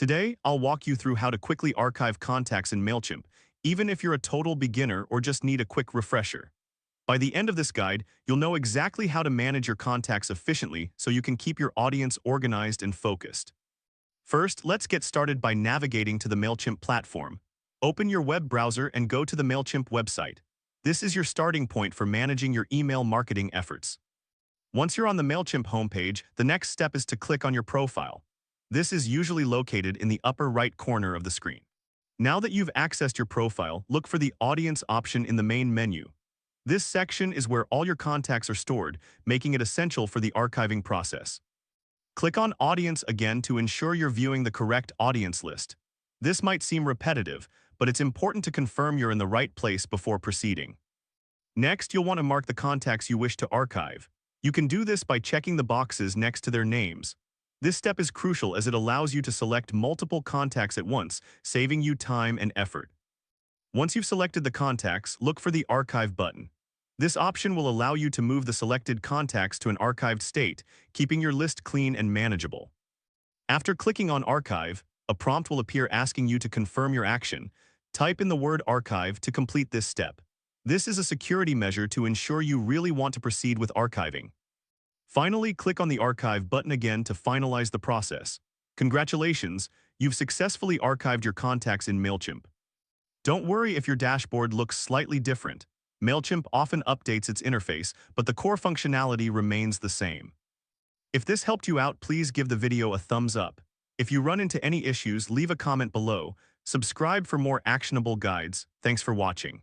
Today, I'll walk you through how to quickly archive contacts in Mailchimp, even if you're a total beginner or just need a quick refresher. By the end of this guide, you'll know exactly how to manage your contacts efficiently so you can keep your audience organized and focused. First, let's get started by navigating to the Mailchimp platform. Open your web browser and go to the Mailchimp website. This is your starting point for managing your email marketing efforts. Once you're on the Mailchimp homepage, the next step is to click on your profile. This is usually located in the upper right corner of the screen. Now that you've accessed your profile, look for the Audience option in the main menu. This section is where all your contacts are stored, making it essential for the archiving process. Click on Audience again to ensure you're viewing the correct audience list. This might seem repetitive, but it's important to confirm you're in the right place before proceeding. Next, you'll want to mark the contacts you wish to archive. You can do this by checking the boxes next to their names. This step is crucial as it allows you to select multiple contacts at once, saving you time and effort. Once you've selected the contacts, look for the Archive button. This option will allow you to move the selected contacts to an archived state, keeping your list clean and manageable. After clicking on Archive, a prompt will appear asking you to confirm your action. Type in the word Archive to complete this step. This is a security measure to ensure you really want to proceed with archiving. Finally, click on the Archive button again to finalize the process. Congratulations, you've successfully archived your contacts in Mailchimp. Don't worry if your dashboard looks slightly different. Mailchimp often updates its interface, but the core functionality remains the same. If this helped you out, please give the video a thumbs up. If you run into any issues, leave a comment below. Subscribe for more actionable guides. Thanks for watching.